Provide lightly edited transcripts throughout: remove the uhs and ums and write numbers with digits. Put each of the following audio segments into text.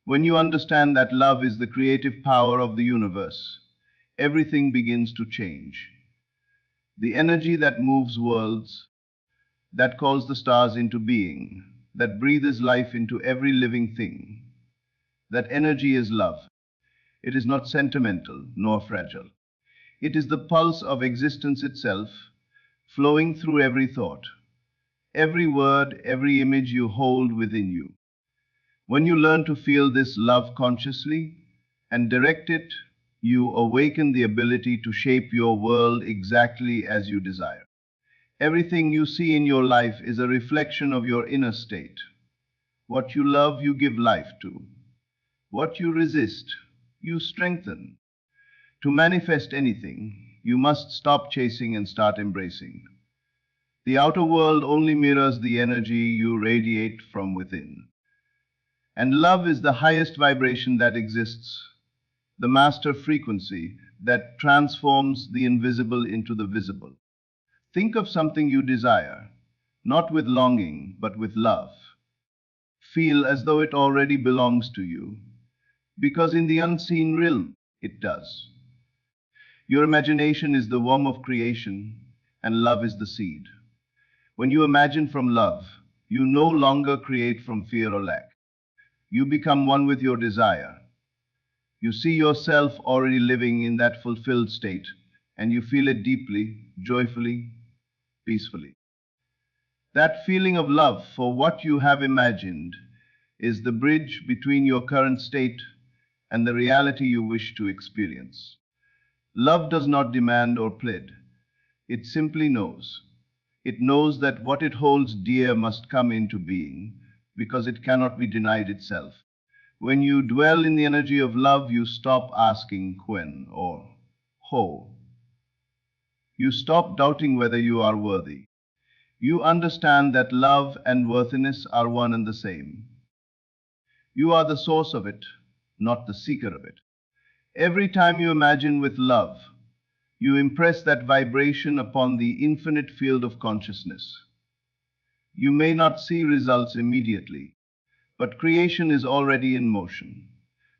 When you understand that love is the creative power of the universe, everything begins to change. The energy that moves worlds, that calls the stars into being, that breathes life into every living thing, that energy is love. It is not sentimental nor fragile. It is the pulse of existence itself, flowing through every thought, every word, every image you hold within you. When you learn to feel this love consciously and direct it, you awaken the ability to shape your world exactly as you desire. Everything you see in your life is a reflection of your inner state. What you love, you give life to. What you resist, you strengthen. To manifest anything, you must stop chasing and start embracing. The outer world only mirrors the energy you radiate from within. And love is the highest vibration that exists, the master frequency that transforms the invisible into the visible. Think of something you desire, not with longing, but with love. Feel as though it already belongs to you, because in the unseen realm, it does. Your imagination is the womb of creation, and love is the seed. When you imagine from love, you no longer create from fear or lack. You become one with your desire. You see yourself already living in that fulfilled state, and you feel it deeply, joyfully, peacefully. That feeling of love for what you have imagined is the bridge between your current state and the reality you wish to experience. Love does not demand or plead. It simply knows. It knows that what it holds dear must come into being because it cannot be denied itself. When you dwell in the energy of love, you stop asking when or how. You stop doubting whether you are worthy. You understand that love and worthiness are one and the same. You are the source of it, not the seeker of it. Every time you imagine with love, you impress that vibration upon the infinite field of consciousness. You may not see results immediately, but creation is already in motion.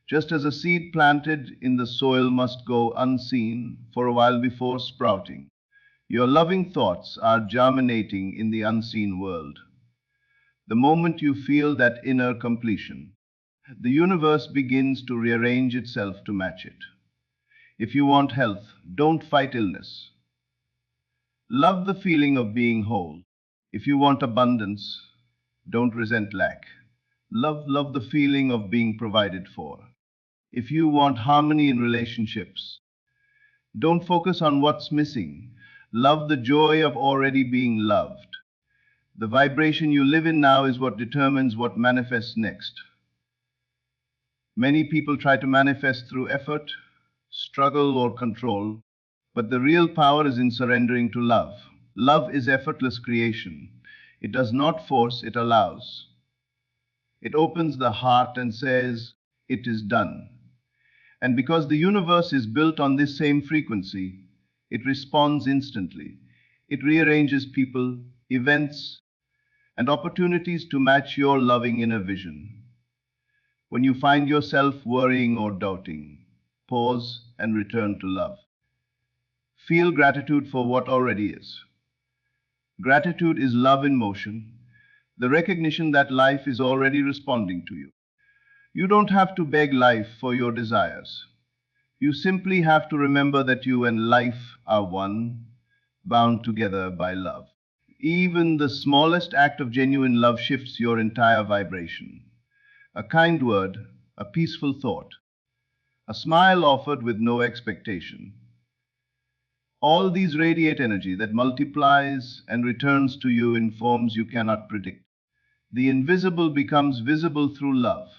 Just as a seed planted in the soil must go unseen for a while before sprouting, your loving thoughts are germinating in the unseen world. The moment you feel that inner completion, the universe begins to rearrange itself to match it. If you want health, don't fight illness. Love the feeling of being whole. If you want abundance, don't resent lack. Love the feeling of being provided for. If you want harmony in relationships, don't focus on what's missing. Love the joy of already being loved. The vibration you live in now is what determines what manifests next. Many people try to manifest through effort, struggle, or control, but the real power is in surrendering to love. Love is effortless creation. It does not force, it allows. It opens the heart and says, "It is done." And because the universe is built on this same frequency, it responds instantly. It rearranges people, events, and opportunities to match your loving inner vision. When you find yourself worrying or doubting, pause and return to love. Feel gratitude for what already is. Gratitude is love in motion, the recognition that life is already responding to you. You don't have to beg life for your desires. You simply have to remember that you and life are one, bound together by love. Even the smallest act of genuine love shifts your entire vibration. A kind word, a peaceful thought, a smile offered with no expectation. All these radiate energy that multiplies and returns to you in forms you cannot predict. The invisible becomes visible through love.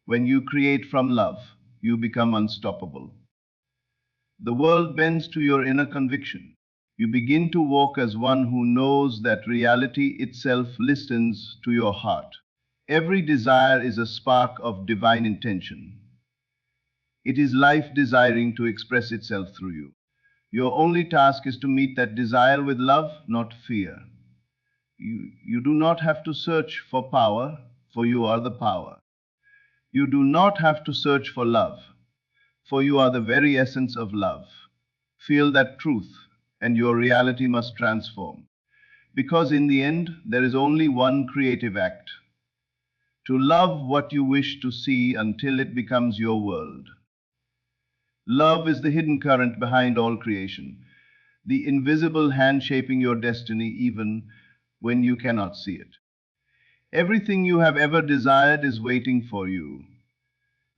When you create from love, you become unstoppable. The world bends to your inner conviction. You begin to walk as one who knows that reality itself listens to your heart. Every desire is a spark of divine intention. It is life desiring to express itself through you. Your only task is to meet that desire with love, not fear. You do not have to search for power, for you are the power. You do not have to search for love, for you are the very essence of love. Feel that truth, and your reality must transform. Because in the end, there is only one creative act: to love what you wish to see until it becomes your world. Love is the hidden current behind all creation, the invisible hand shaping your destiny even when you cannot see it. Everything you have ever desired is waiting for you,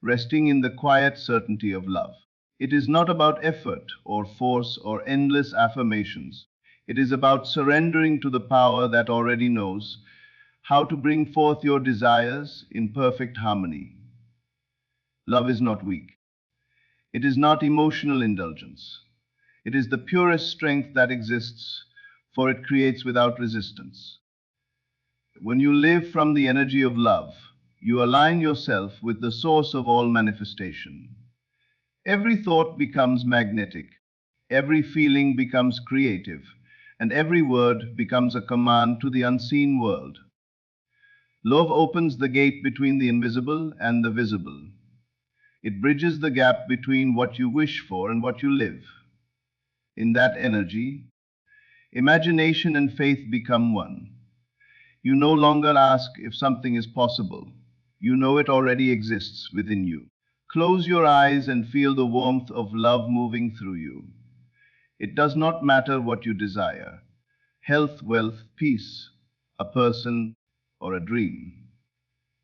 resting in the quiet certainty of love. It is not about effort or force or endless affirmations. It is about surrendering to the power that already knows how to bring forth your desires in perfect harmony. Love is not weak. It is not emotional indulgence. It is the purest strength that exists, for it creates without resistance. When you live from the energy of love, you align yourself with the source of all manifestation. Every thought becomes magnetic, every feeling becomes creative, and every word becomes a command to the unseen world. Love opens the gate between the invisible and the visible. It bridges the gap between what you wish for and what you live. In that energy, imagination and faith become one. You no longer ask if something is possible. You know it already exists within you. Close your eyes and feel the warmth of love moving through you. It does not matter what you desire: health, wealth, peace, a person, or a dream.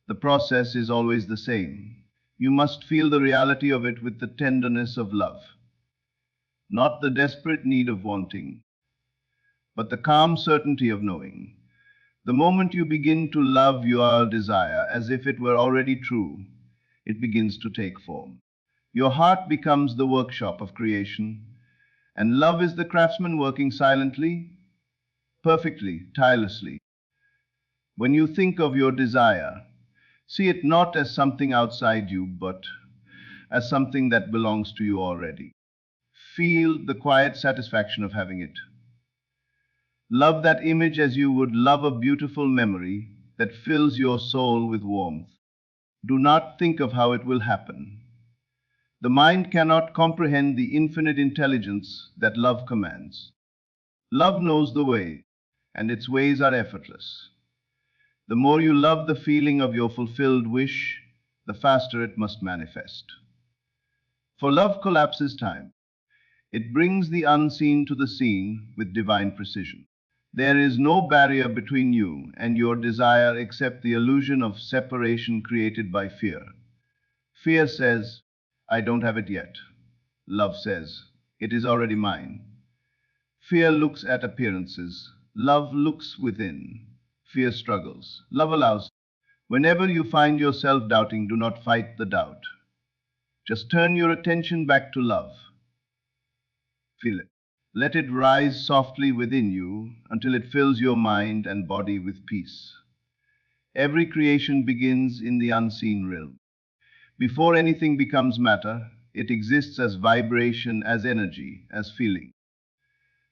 The process is always the same. You must feel the reality of it with the tenderness of love, not the desperate need of wanting, but the calm certainty of knowing. The moment you begin to love your desire as if it were already true, it begins to take form. Your heart becomes the workshop of creation, and love is the craftsman working silently, perfectly, tirelessly. When you think of your desire, see it not as something outside you, but as something that belongs to you already. Feel the quiet satisfaction of having it. Love that image as you would love a beautiful memory that fills your soul with warmth. Do not think of how it will happen. The mind cannot comprehend the infinite intelligence that love commands. Love knows the way, and its ways are effortless. The more you love the feeling of your fulfilled wish, the faster it must manifest. For love collapses time. It brings the unseen to the seen with divine precision. There is no barrier between you and your desire except the illusion of separation created by fear. Fear says, I don't have it yet. Love says, it is already mine. Fear looks at appearances. Love looks within. Fear struggles. Love allows. Whenever you find yourself doubting, do not fight the doubt. Just turn your attention back to love. Feel it. Let it rise softly within you until it fills your mind and body with peace. Every creation begins in the unseen realm. Before anything becomes matter, it exists as vibration, as energy, as feeling.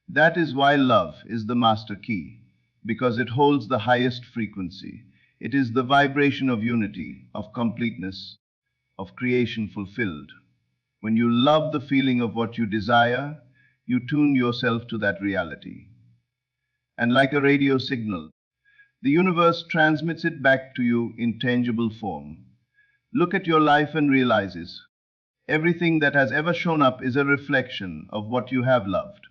That is why love is the master key, because it holds the highest frequency. It is the vibration of unity, of completeness, of creation fulfilled. When you love the feeling of what you desire, you tune yourself to that reality. And like a radio signal, the universe transmits it back to you in tangible form. Look at your life and realizes everything that has ever shown up is a reflection of what you have loved.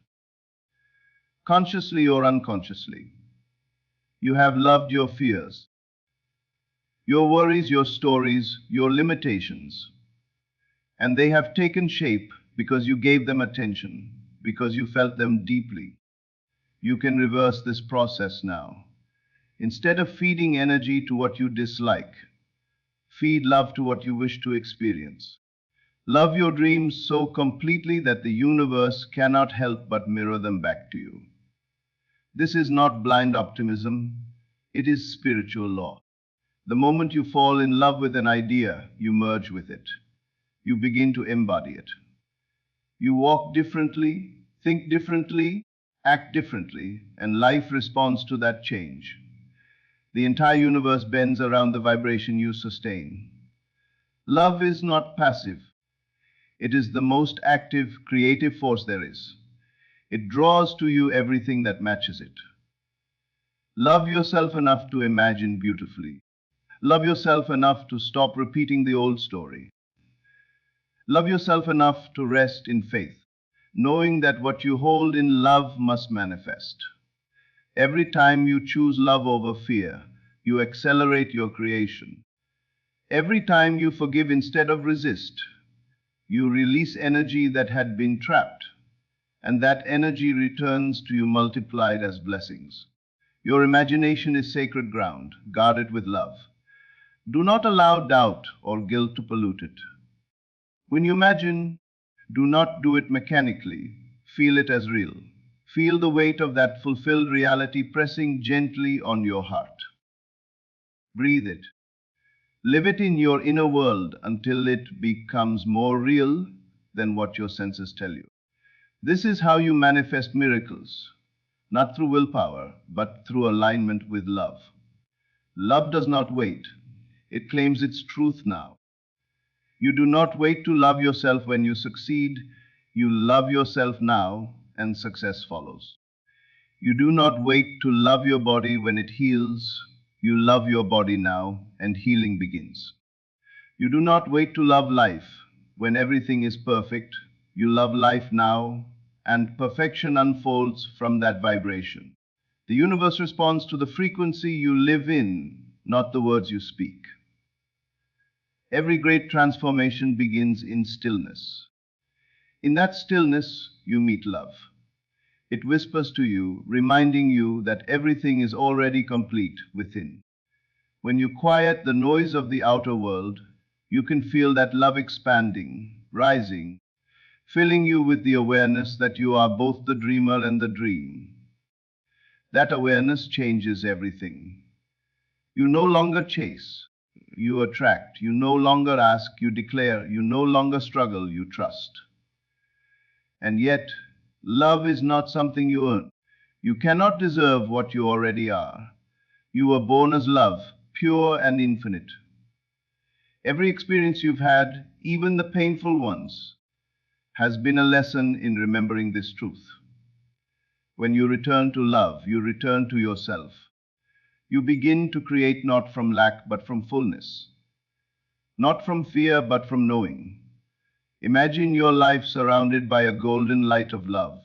Consciously or unconsciously, you have loved your fears, your worries, your stories, your limitations, and they have taken shape because you gave them attention, because you felt them deeply. You can reverse this process now. Instead of feeding energy to what you dislike, feed love to what you wish to experience. Love your dreams so completely that the universe cannot help but mirror them back to you. This is not blind optimism, it is spiritual law. The moment you fall in love with an idea, you merge with it. You begin to embody it. You walk differently, think differently, act differently, and life responds to that change. The entire universe bends around the vibration you sustain. Love is not passive. It is the most active, creative force there is. It draws to you everything that matches it. Love yourself enough to imagine beautifully. Love yourself enough to stop repeating the old story. Love yourself enough to rest in faith, knowing that what you hold in love must manifest. Every time you choose love over fear, you accelerate your creation. Every time you forgive instead of resist, you release energy that had been trapped, and that energy returns to you multiplied as blessings. Your imagination is sacred ground. Guard it with love. Do not allow doubt or guilt to pollute it. When you imagine, do not do it mechanically. Feel it as real. Feel the weight of that fulfilled reality pressing gently on your heart. Breathe it. Live it in your inner world until it becomes more real than what your senses tell you. This is how you manifest miracles, not through willpower, but through alignment with love. Love does not wait. It claims its truth now. You do not wait to love yourself when you succeed. You love yourself now, and success follows. You do not wait to love your body when it heals. You love your body now, and healing begins. You do not wait to love life when everything is perfect. You love life now, and perfection unfolds from that vibration. The universe responds to the frequency you live in, not the words you speak. Every great transformation begins in stillness. In that stillness, you meet love. It whispers to you, reminding you that everything is already complete within. When you quiet the noise of the outer world, you can feel that love expanding, rising, filling you with the awareness that you are both the dreamer and the dream. That awareness changes everything. You no longer chase, you attract. You no longer ask, you declare. You no longer struggle, you trust. And yet, love is not something you earn. You cannot deserve what you already are. You were born as love, pure and infinite. Every experience you've had, even the painful ones, has been a lesson in remembering this truth. When you return to love, you return to yourself. You begin to create not from lack but from fullness, not from fear but from knowing. Imagine your life surrounded by a golden light of love.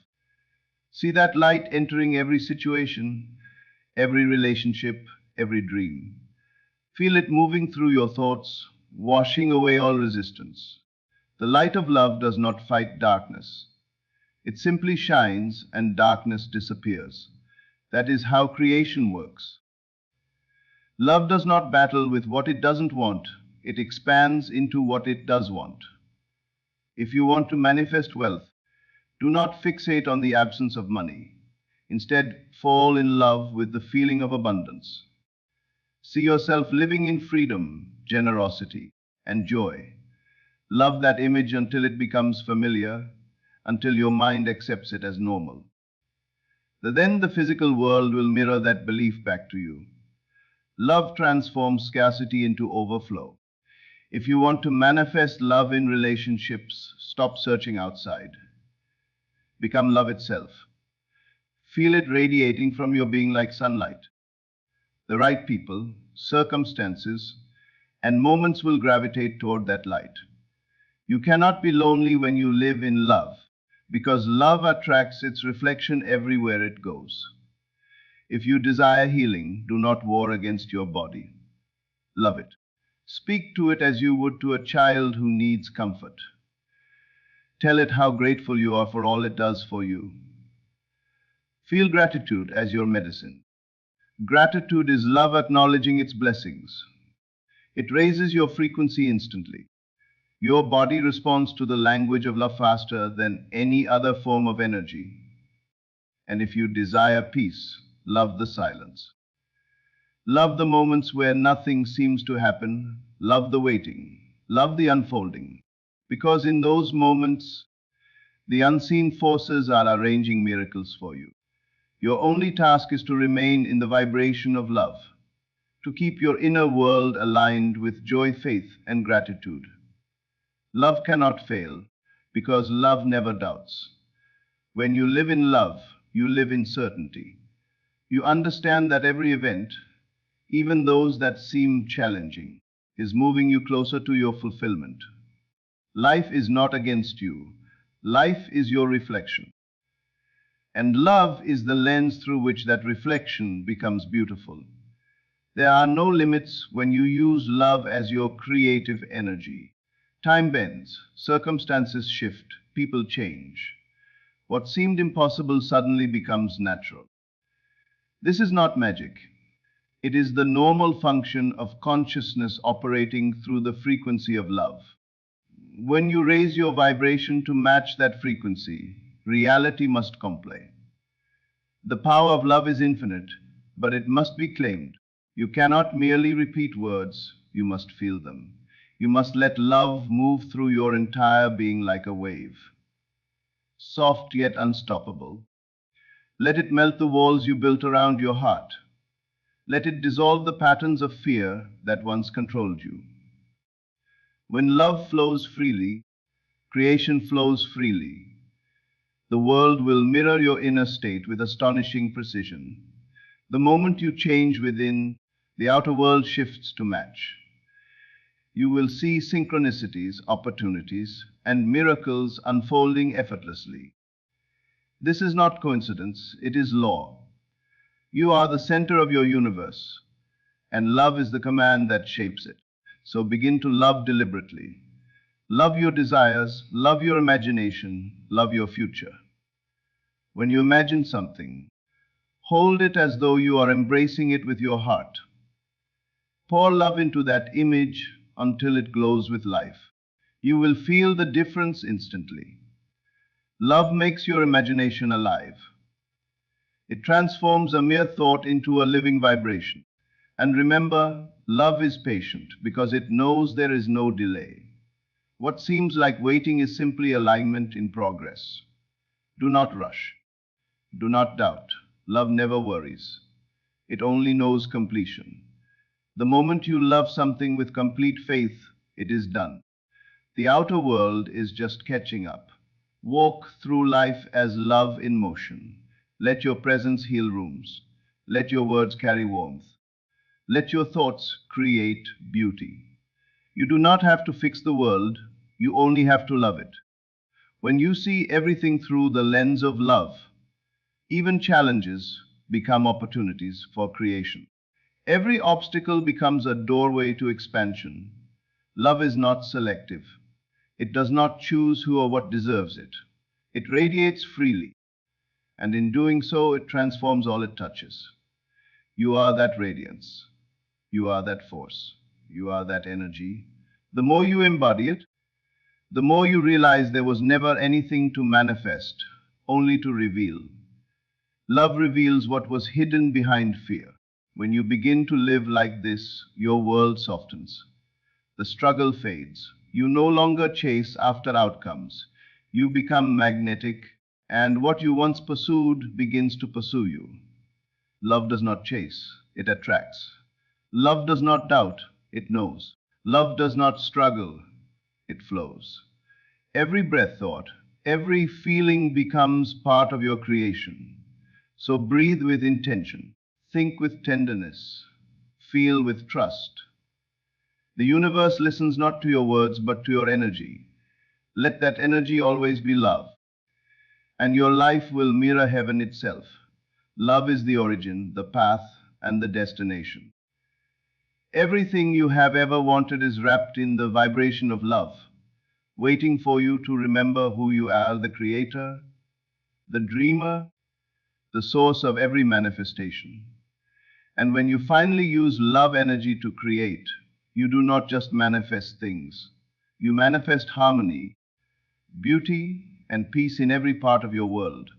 See that light entering every situation, every relationship, every dream. Feel it moving through your thoughts, washing away all resistance. The light of love does not fight darkness. It simply shines and darkness disappears. That is how creation works. Love does not battle with what it doesn't want. It expands into what it does want. If you want to manifest wealth, do not fixate on the absence of money. Instead, fall in love with the feeling of abundance. See yourself living in freedom, generosity, and joy. Love that image until it becomes familiar, until your mind accepts it as normal. Then the physical world will mirror that belief back to you. Love transforms scarcity into overflow. If you want to manifest love in relationships, stop searching outside. Become love itself. Feel it radiating from your being like sunlight. The right people, circumstances, and moments will gravitate toward that light. You cannot be lonely when you live in love, because love attracts its reflection everywhere it goes. If you desire healing, do not war against your body. Love it. Speak to it as you would to a child who needs comfort. Tell it how grateful you are for all it does for you. Feel gratitude as your medicine. Gratitude is love acknowledging its blessings. It raises your frequency instantly. Your body responds to the language of love faster than any other form of energy. And if you desire peace, love the silence. Love the moments where nothing seems to happen. Love the waiting. Love the unfolding. Because in those moments, the unseen forces are arranging miracles for you. Your only task is to remain in the vibration of love. to keep your inner world aligned with joy, faith, and gratitude. Love cannot fail because love never doubts. When you live in love, you live in certainty. You understand that every event, even those that seem challenging, is moving you closer to your fulfillment. Life is not against you. Life is your reflection. And love is the lens through which that reflection becomes beautiful. There are no limits when you use love as your creative energy. Time bends, circumstances shift, people change. What seemed impossible suddenly becomes natural. This is not magic. It is the normal function of consciousness operating through the frequency of love. When you raise your vibration to match that frequency, reality must comply. The power of love is infinite, but it must be claimed. You cannot merely repeat words, you must feel them. You must let love move through your entire being like a wave, soft yet unstoppable. Let it melt the walls you built around your heart. Let it dissolve the patterns of fear that once controlled you. When love flows freely, creation flows freely. The world will mirror your inner state with astonishing precision. The moment you change within, the outer world shifts to match. You will see synchronicities, opportunities, and miracles unfolding effortlessly. This is not coincidence, it is law. You are the center of your universe, and love is the command that shapes it. So begin to love deliberately. Love your desires, love your imagination, love your future. When you imagine something, hold it as though you are embracing it with your heart. Pour love into that image until it glows with life. You will feel the difference instantly. Love makes your imagination alive. It transforms a mere thought into a living vibration. And remember, love is patient because it knows there is no delay. What seems like waiting is simply alignment in progress. Do not rush. Do not doubt. Love never worries. It only knows completion. The moment you love something with complete faith, it is done. The outer world is just catching up. Walk through life as love in motion. Let your presence heal rooms. Let your words carry warmth. Let your thoughts create beauty. You do not have to fix the world, you only have to love it. When you see everything through the lens of love, even challenges become opportunities for creation. Every obstacle becomes a doorway to expansion. Love is not selective. It does not choose who or what deserves it. It radiates freely, and in doing so, it transforms all it touches. You are that radiance. You are that force. You are that energy. The more you embody it, the more you realize there was never anything to manifest, only to reveal. Love reveals what was hidden behind fear. When you begin to live like this, your world softens. The struggle fades. You no longer chase after outcomes. You become magnetic, and what you once pursued begins to pursue you. Love does not chase, it attracts. Love does not doubt, it knows. Love does not struggle, it flows. Every breath thought, every feeling becomes part of your creation. So breathe with intention, think with tenderness, feel with trust. The universe listens not to your words but to your energy. Let that energy always be love, and your life will mirror heaven itself. Love is the origin, the path, and the destination. Everything you have ever wanted is wrapped in the vibration of love, waiting for you to remember who you are, the creator, the dreamer, the source of every manifestation. And when you finally use love energy to create, you do not just manifest things. You manifest harmony, beauty, and peace in every part of your world.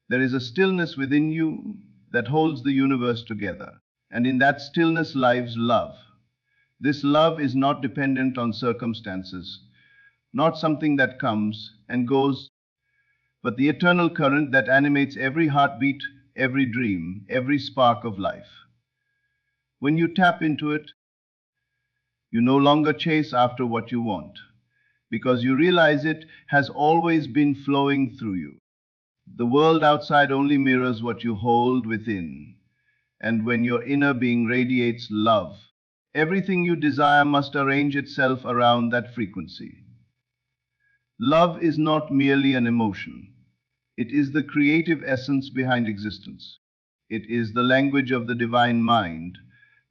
There is a stillness within you that holds the universe together, and in that stillness lies love. This love is not dependent on circumstances, not something that comes and goes, but the eternal current that animates every heartbeat, every dream, every spark of life. When you tap into it, you no longer chase after what you want, because you realize it has always been flowing through you. The world outside only mirrors what you hold within, and when your inner being radiates love, everything you desire must arrange itself around that frequency. Love is not merely an emotion. It is the creative essence behind existence. It is the language of the divine mind,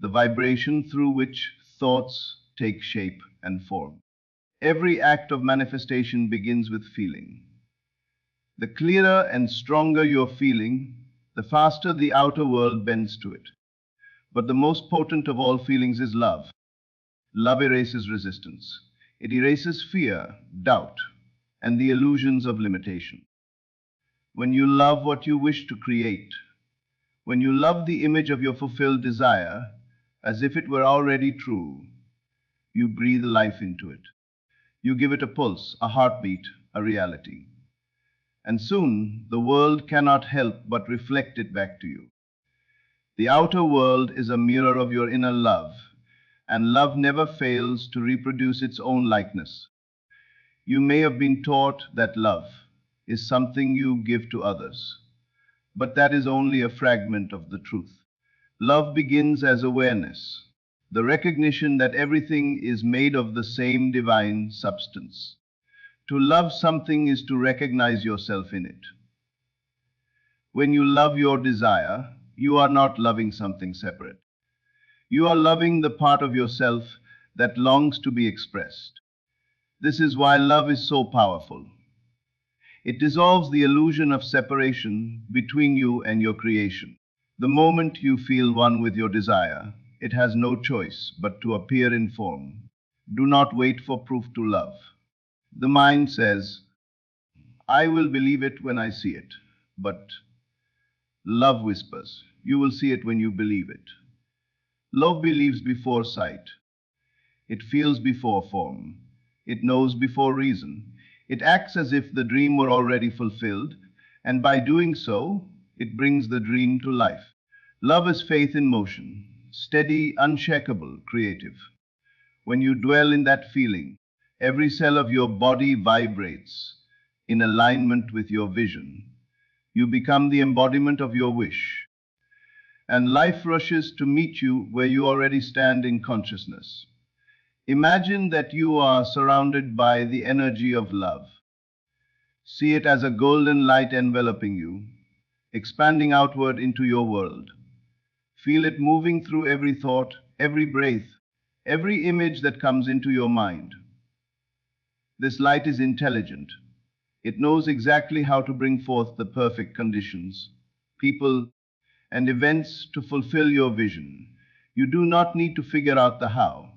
the vibration through which thoughts take shape and form. Every act of manifestation begins with feeling. The clearer and stronger your feeling, the faster the outer world bends to it. But the most potent of all feelings is love. Love erases resistance. It erases fear, doubt, and the illusions of limitation. When you love what you wish to create, when you love the image of your fulfilled desire as if it were already true, you breathe life into it. You give it a pulse, a heartbeat, a reality. And soon the world cannot help but reflect it back to you. The outer world is a mirror of your inner love, and love never fails to reproduce its own likeness. You may have been taught that love is something you give to others, but that is only a fragment of the truth. Love begins as awareness, the recognition that everything is made of the same divine substance. To love something is to recognize yourself in it. When you love your desire, you are not loving something separate. You are loving the part of yourself that longs to be expressed. This is why love is so powerful. It dissolves the illusion of separation between you and your creation. The moment you feel one with your desire, it has no choice but to appear in form. Do not wait for proof to love. The mind says, I will believe it when I see it. But love whispers, you will see it when you believe it. Love believes before sight. It feels before form. It knows before reason. It acts as if the dream were already fulfilled, and by doing so, it brings the dream to life. Love is faith in motion, steady, unshakable, creative. When you dwell in that feeling, every cell of your body vibrates in alignment with your vision. You become the embodiment of your wish, and life rushes to meet you where you already stand in consciousness. Imagine that you are surrounded by the energy of love. See it as a golden light enveloping you, expanding outward into your world. Feel it moving through every thought, every breath, every image that comes into your mind. This light is intelligent. It knows exactly how to bring forth the perfect conditions, people, and events to fulfill your vision. You do not need to figure out the how.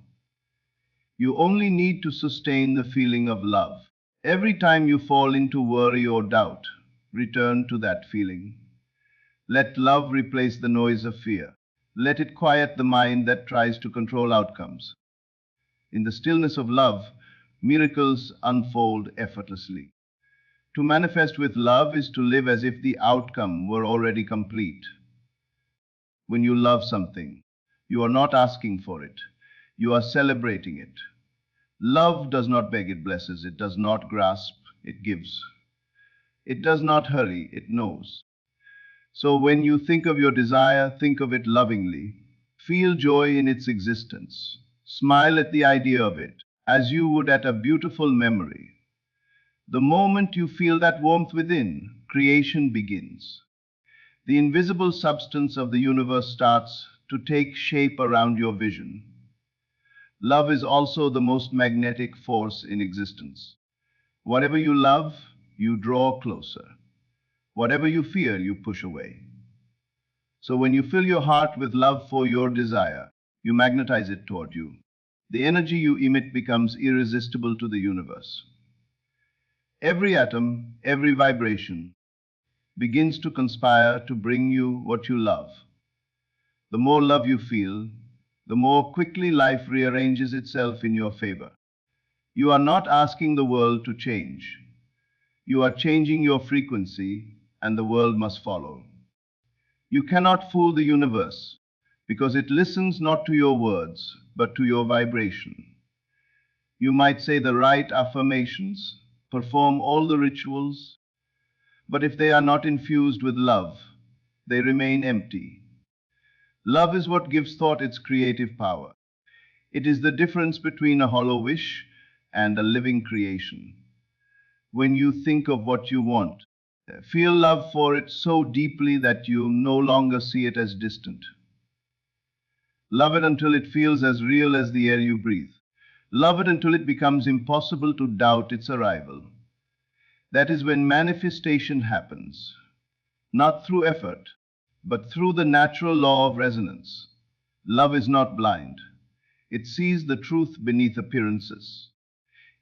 You only need to sustain the feeling of love. Every time you fall into worry or doubt, return to that feeling. Let love replace the noise of fear. Let it quiet the mind that tries to control outcomes. In the stillness of love, miracles unfold effortlessly. To manifest with love is to live as if the outcome were already complete. When you love something, you are not asking for it, you are celebrating it. Love does not beg, it blesses. It does not grasp, it gives. It does not hurry, it knows. So when you think of your desire, think of it lovingly. Feel joy in its existence. Smile at the idea of it, as you would at a beautiful memory. The moment you feel that warmth within, creation begins. The invisible substance of the universe starts to take shape around your vision. Love is also the most magnetic force in existence. Whatever you love, you draw closer. Whatever you fear, you push away. So when you fill your heart with love for your desire, you magnetize it toward you. The energy you emit becomes irresistible to the universe. Every atom, every vibration begins to conspire to bring you what you love. The more love you feel, the more quickly life rearranges itself in your favor. You are not asking the world to change. You are changing your frequency, and the world must follow. You cannot fool the universe. because it listens not to your words, but to your vibration. You might say the right affirmations, perform all the rituals, but if they are not infused with love, they remain empty. Love is what gives thought its creative power. It is the difference between a hollow wish and a living creation. When you think of what you want, feel love for it so deeply that you no longer see it as distant. Love it until it feels as real as the air you breathe. Love it until it becomes impossible to doubt its arrival. That is when manifestation happens, not through effort, but through the natural law of resonance. Love is not blind. It sees the truth beneath appearances.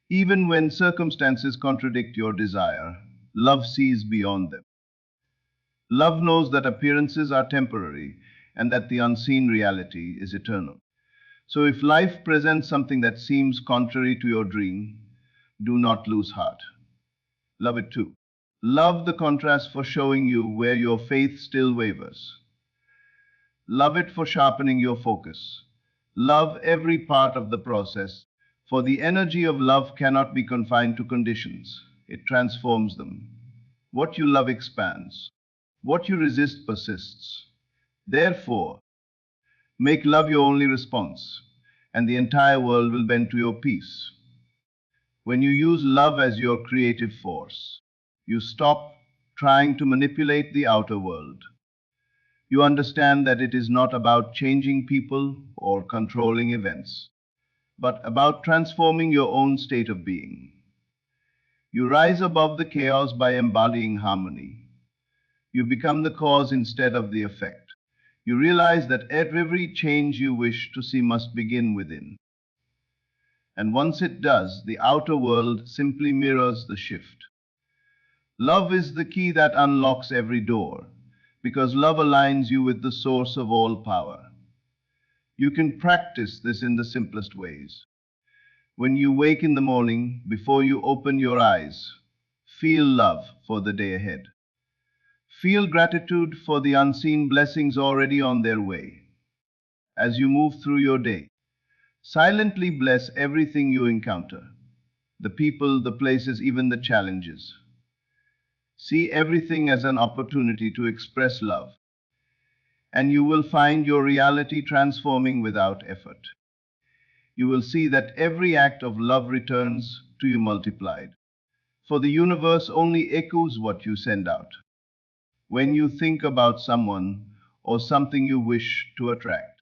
Even when circumstances contradict your desire, love sees beyond them. Love knows that appearances are temporary and that the unseen reality is eternal. So if life presents something that seems contrary to your dream, do not lose heart. Love it too. Love the contrast for showing you where your faith still wavers. Love it for sharpening your focus. Love every part of the process, for the energy of love cannot be confined to conditions. It transforms them. What you love expands. What you resist persists. Therefore, make love your only response, and the entire world will bend to your peace. When you use love as your creative force, you stop trying to manipulate the outer world. You understand that it is not about changing people or controlling events, but about transforming your own state of being. You rise above the chaos by embodying harmony. You become the cause instead of the effect. You realize that every change you wish to see must begin within. And once it does, the outer world simply mirrors the shift. Love is the key that unlocks every door, because love aligns you with the source of all power. You can practice this in the simplest ways. When you wake in the morning, before you open your eyes, feel love for the day ahead. Feel gratitude for the unseen blessings already on their way. As you move through your day, silently bless everything you encounter, the people, the places, even the challenges. See everything as an opportunity to express love, and you will find your reality transforming without effort. You will see that every act of love returns to you multiplied, for the universe only echoes what you send out. When you think about someone or something you wish to attract,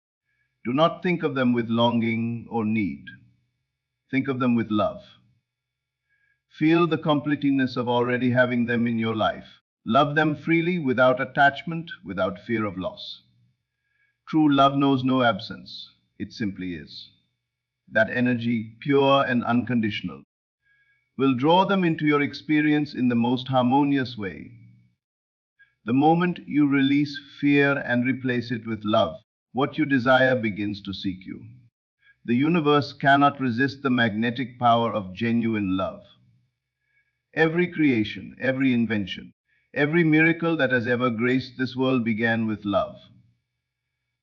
do not think of them with longing or need. Think of them with love. Feel the completeness of already having them in your life. Love them freely, without attachment, without fear of loss. True love knows no absence. It simply is. That energy, pure and unconditional, will draw them into your experience in the most harmonious way. The moment you release fear and replace it with love, what you desire begins to seek you. The universe cannot resist the magnetic power of genuine love. Every creation, every invention, every miracle that has ever graced this world began with love.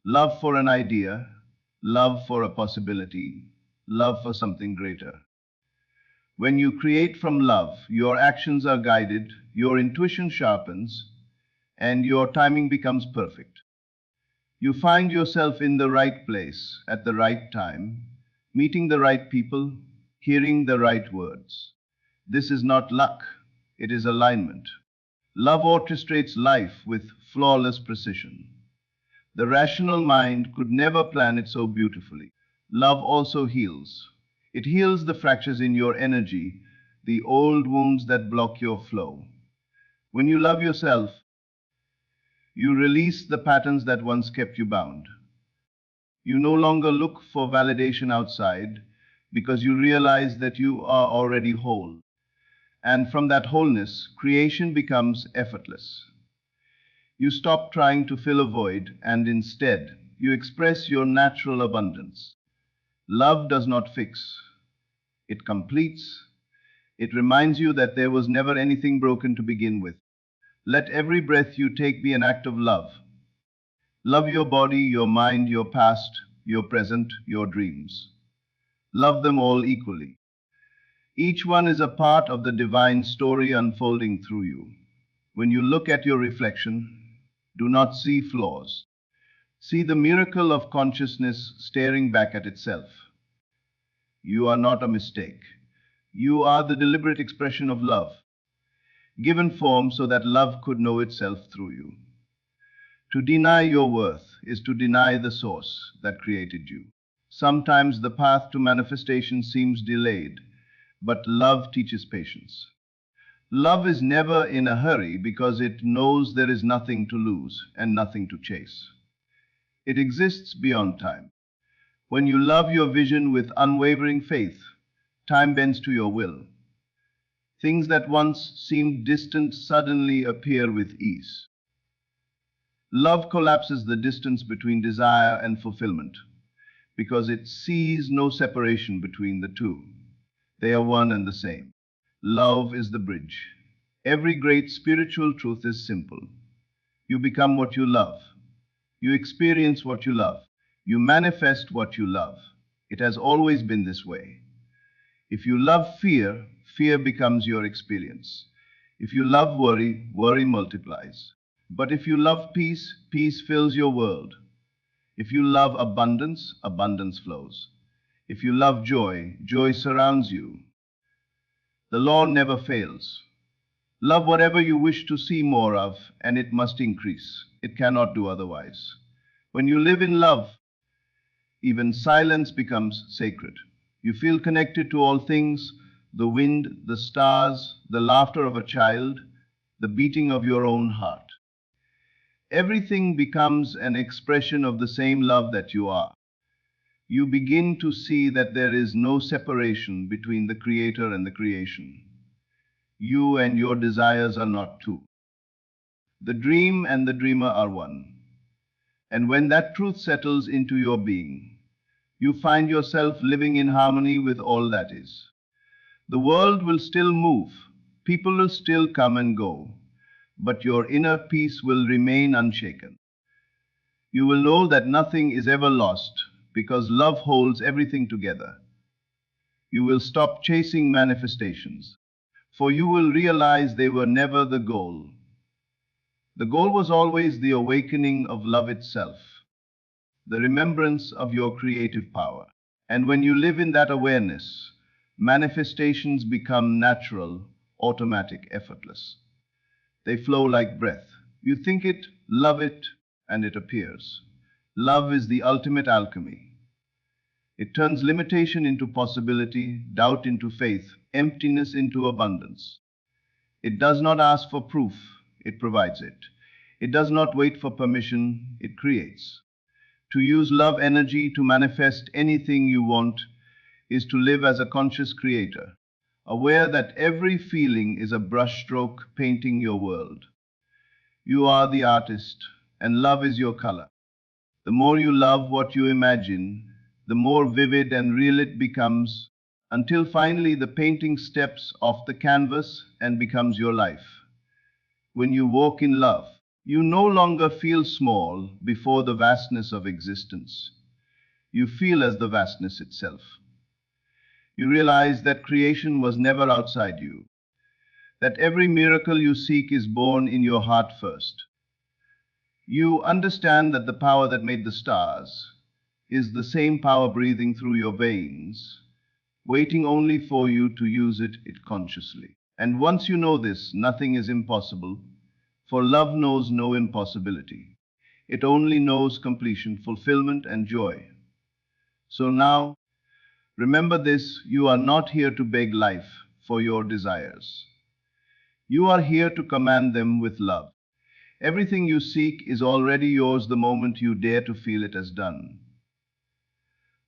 Love for an idea, love for a possibility, love for something greater. When you create from love, your actions are guided, your intuition sharpens, and your timing becomes perfect. You find yourself in the right place at the right time, meeting the right people, hearing the right words. This is not luck, it is alignment. Love orchestrates life with flawless precision. The rational mind could never plan it so beautifully. Love also heals. It heals the fractures in your energy, the old wounds that block your flow. When you love yourself, you release the patterns that once kept you bound. You no longer look for validation outside because you realize that you are already whole. And from that wholeness, creation becomes effortless. You stop trying to fill a void and instead you express your natural abundance. Love does not fix, it completes. It reminds you that there was never anything broken to begin with. Let every breath you take be an act of love. Love your body, your mind, your past, your present, your dreams. Love them all equally. Each one is a part of the divine story unfolding through you. When you look at your reflection, do not see flaws. See the miracle of consciousness staring back at itself. You are not a mistake. You are the deliberate expression of love, given form so that love could know itself through you. To deny your worth is to deny the source that created you. Sometimes the path to manifestation seems delayed, but love teaches patience. Love is never in a hurry because it knows there is nothing to lose and nothing to chase. It exists beyond time. When you love your vision with unwavering faith, time bends to your will. Things that once seemed distant suddenly appear with ease. Love collapses the distance between desire and fulfillment because it sees no separation between the two. They are one and the same. Love is the bridge. Every great spiritual truth is simple. You become what you love. You experience what you love. You manifest what you love. It has always been this way. If you love fear, fear becomes your experience. If you love worry, worry multiplies. But if you love peace, peace fills your world. If you love abundance, abundance flows. If you love joy, joy surrounds you. The law never fails. Love whatever you wish to see more of, and it must increase. It cannot do otherwise. When you live in love, even silence becomes sacred. You feel connected to all things, the wind, the stars, the laughter of a child, the beating of your own heart. Everything becomes an expression of the same love that you are. You begin to see that there is no separation between the Creator and the creation. You and your desires are not two. The dream and the dreamer are one. And when that truth settles into your being, you find yourself living in harmony with all that is. The world will still move, people will still come and go, but your inner peace will remain unshaken. You will know that nothing is ever lost because love holds everything together. You will stop chasing manifestations, for you will realize they were never the goal. The goal was always the awakening of love itself, the remembrance of your creative power. And when you live in that awareness, manifestations become natural, automatic, effortless. They flow like breath. You think it, love it, and it appears. Love is the ultimate alchemy. It turns limitation into possibility, doubt into faith, emptiness into abundance. It does not ask for proof, it provides it. It does not wait for permission, it creates. To use love energy to manifest anything you want is to live as a conscious creator, aware that every feeling is a brushstroke painting your world. You are the artist, and love is your color. The more you love what you imagine, the more vivid and real it becomes, until finally the painting steps off the canvas and becomes your life. When you walk in love, you no longer feel small before the vastness of existence. You feel as the vastness itself. You realize that creation was never outside you, that every miracle you seek is born in your heart first. You understand that the power that made the stars is the same power breathing through your veins, waiting only for you to use it consciously. And once you know this, nothing is impossible, for love knows no impossibility. It only knows completion, fulfillment, and joy. So now, remember this, you are not here to beg life for your desires. You are here to command them with love. Everything you seek is already yours the moment you dare to feel it as done.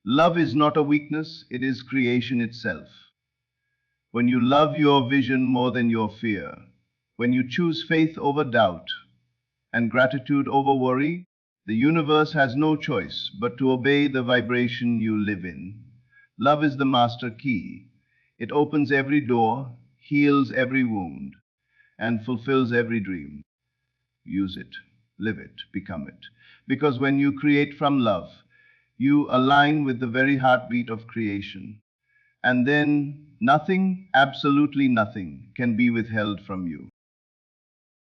Love is not a weakness, it is creation itself. When you love your vision more than your fear, when you choose faith over doubt and gratitude over worry, the universe has no choice but to obey the vibration you live in. Love is the master key. It opens every door, heals every wound, and fulfills every dream. Use it, live it, become it. Because when you create from love, you align with the very heartbeat of creation. And then nothing, absolutely nothing, can be withheld from you.